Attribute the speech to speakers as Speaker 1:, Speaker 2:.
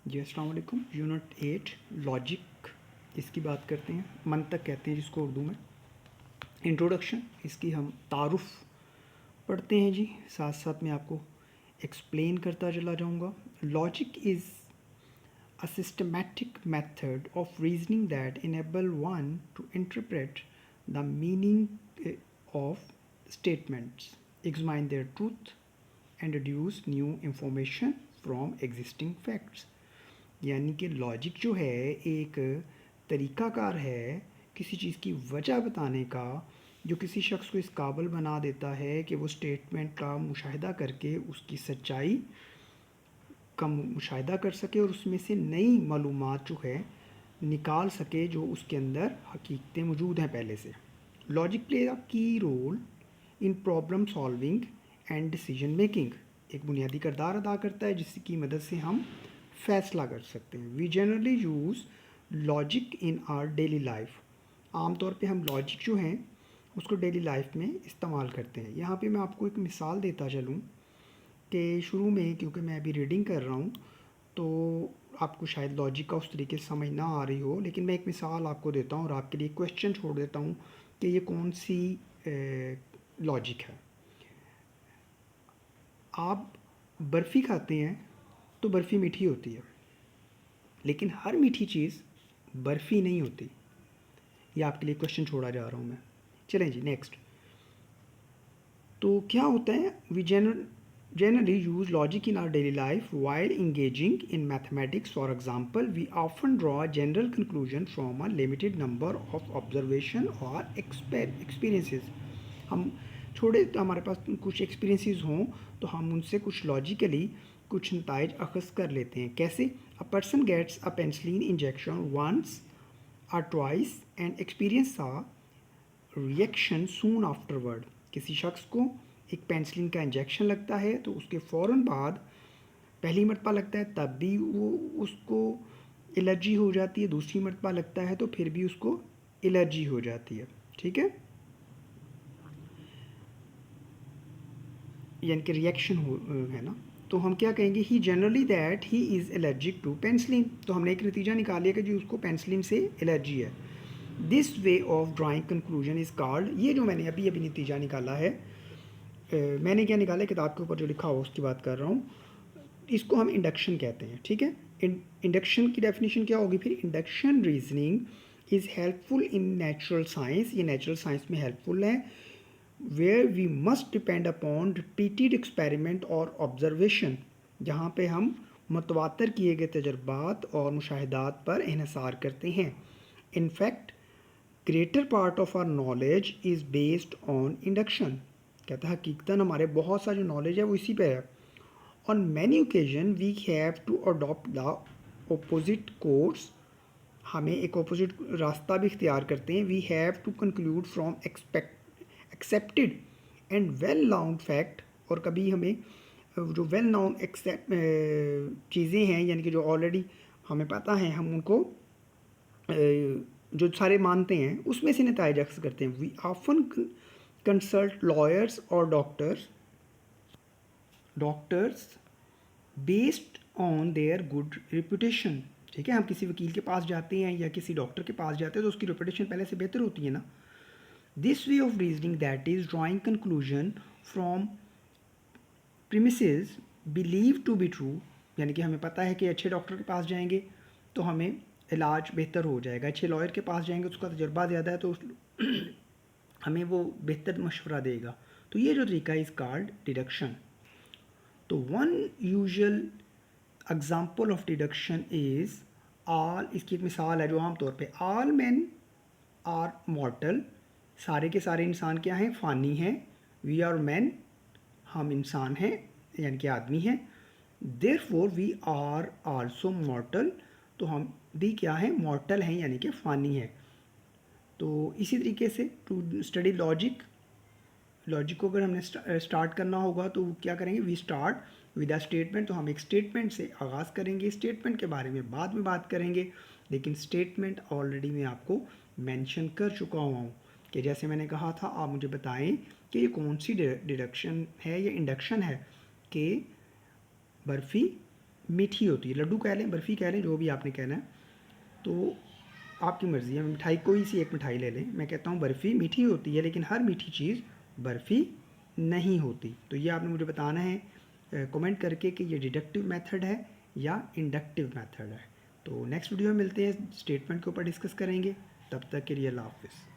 Speaker 1: जी अस्सलाम वालेकुम। Unit 8 logic इसकी बात करते हैं, मंतक कहते हैं जिसको उर्दू में। इंट्रोडक्शन इसकी हम तारुफ पढ़ते हैं जी, साथ साथ मैं आपको एक्सप्लेन करता चला जाऊंगा। Logic is a systematic method of reasoning that enable one to interpret the meaning of statements, examine their truth and deduce new information from existing facts. यानी कि लॉजिक जो है एक तरीक़ाकार है किसी चीज़ की वजह बताने का, जो किसी शख्स को इस काबिल बना देता है कि वो स्टेटमेंट का मुशाहिदा करके उसकी सच्चाई का मुशाहिदा कर सके और उसमें से नई मालूमात जो है निकाल सके जो उसके अंदर हकीकतें मौजूद हैं पहले से। Logic play a key role in problem solving and decision making. एक बुनियादी किरदार अदा करता है जिसकी मदद से हम फैसला कर सकते हैं। We generally use logic in our daily life. आमतौर पे हम लॉजिक जो हैं उसको डेली लाइफ में इस्तेमाल करते हैं। यहाँ पे मैं आपको एक मिसाल देता चलूँ कि शुरू में, क्योंकि मैं अभी रीडिंग कर रहा हूँ तो आपको शायद लॉजिक का उस तरीके से समझ ना आ रही हो, लेकिन मैं एक मिसाल आपको देता हूँ और आपके लिए क्वेश्चन छोड़ देता हूँ कि ये कौन सी लॉजिक है। आप बर्फ़ी खाते हैं तो बर्फ़ी मीठी होती है, लेकिन हर मीठी चीज़ बर्फ़ी नहीं होती। ये आपके लिए क्वेश्चन छोड़ा जा रहा हूँ मैं। चलें जी नेक्स्ट। तो क्या होता है, we generally use logic in our daily life while engaging in mathematics. For example, we often draw a general conclusion from a limited number of observation or experiences. हम छोड़े तो हमारे पास कुछ एक्सपीरियंसेस हों तो हम उनसे कुछ लॉजिकली कुछ नताइज अखज़ कर लेते हैं। कैसे? A person gets a penicillin injection once or twice and experience a reaction soon afterward. किसी शख्स को एक पेंसिलिन का इंजेक्शन लगता है तो उसके फ़ौरन बाद पहली मरतबा लगता है तब भी वो उसको एलर्जी हो जाती है, दूसरी मरतबा लगता है तो फिर भी उसको एलर्जी हो जाती है। ठीक है, यानी कि रिएक्शन हो है ना। तो हम क्या कहेंगे, he generally that he is allergic to penicillin. तो हमने एक नतीजा निकाल लिया कि जी उसको पेंसिलिन से एलर्जी है। This way of drawing conclusion is called, ये जो मैंने अभी अभी नतीजा निकाला है, मैंने क्या निकाला है, किताब के ऊपर जो लिखा हो उसकी बात कर रहा हूँ, इसको हम इंडक्शन कहते हैं। ठीक है, इंडक्शन की डेफिनेशन क्या होगी फिर? Induction reasoning is helpful in natural science, ये नेचुरल साइंस में हेल्पफुल है। Where we must depend upon repeated experiment और ऑब्जर्वेशन, जहाँ पे हम मुतवातर किए गए तजर्बात और मुशाहिदात पर इन्हिसार करते हैं। In fact greater part of our knowledge is based on induction. कहता है हकीकतन हमारे बहुत सा जो नॉलेज है वो इसी पे है। On many occasion we have to adopt the opposite course, हमें एक ऑपोजिट रास्ता भी इख्तियार करते हैं। We have to conclude from accepted and well known fact, और कभी हमें जो वेल नाउन चीज़ें हैं यानी कि जो ऑलरेडी हमें पता है हम उनको जो सारे मानते हैं उसमें से नताइज अक्स करते हैं। वी ऑफन कंसल्ट लॉयर्स और doctors based on their good reputation. ठीक है, हम किसी वकील के पास जाते हैं या किसी डॉक्टर के पास जाते हैं तो उसकी रेपुटेशन पहले से बेहतर होती है ना। This way of reasoning that is drawing conclusion from premises believe to be true, यानी कि हमें पता है कि अच्छे डॉक्टर के पास जाएंगे तो हमें इलाज बेहतर हो जाएगा, अच्छे लॉयर के पास जाएंगे उसका तजर्बा ज़्यादा है तो हमें वो बेहतर मशवरा देगा। तो ये जो तरीका इज़ कॉल्ड डिडक्शन। तो one usual example of deduction is all, इसकी एक मिसाल है जो आम तौर पे, ऑल मैन आर मॉर्टल, सारे के सारे इंसान क्या हैं? फ़ानी हैं। वी आर मैन, हम इंसान हैं यानी कि आदमी हैं। Therefore we are also mortal, तो हम भी क्या हैं? मॉर्टल हैं यानी कि फ़ानी है। तो इसी तरीके से टू स्टडी लॉजिक, लॉजिक को अगर हमने स्टार्ट करना होगा तो क्या करेंगे? We start with a statement, तो हम एक स्टेटमेंट से आगाज़ करेंगे। स्टेटमेंट के बारे में बाद में बात करेंगे, लेकिन स्टेटमेंट ऑलरेडी मैं आपको मेंशन कर चुका हुआ हूँ कि जैसे मैंने कहा था आप मुझे बताएं कि ये कौन सी डिडक्शन है या इंडक्शन है कि बर्फ़ी मीठी होती है। लड्डू कह लें, बर्फ़ी कह लें, जो भी आपने कहना है, तो आपकी मर्ज़ी है। मिठाई कोई सी एक मिठाई ले लें, मैं कहता हूँ बर्फ़ी मीठी होती है, लेकिन हर मीठी चीज़ बर्फ़ी नहीं होती। तो ये आपने मुझे बताना है कमेंट करके कि ये डिडक्टिव मेथड है या इंडक्टिव मेथड है। तो नेक्स्ट वीडियो में मिलते हैं, स्टेटमेंट के ऊपर डिस्कस करेंगे। तब तक के लिए अल्लाह हाफ़िज़।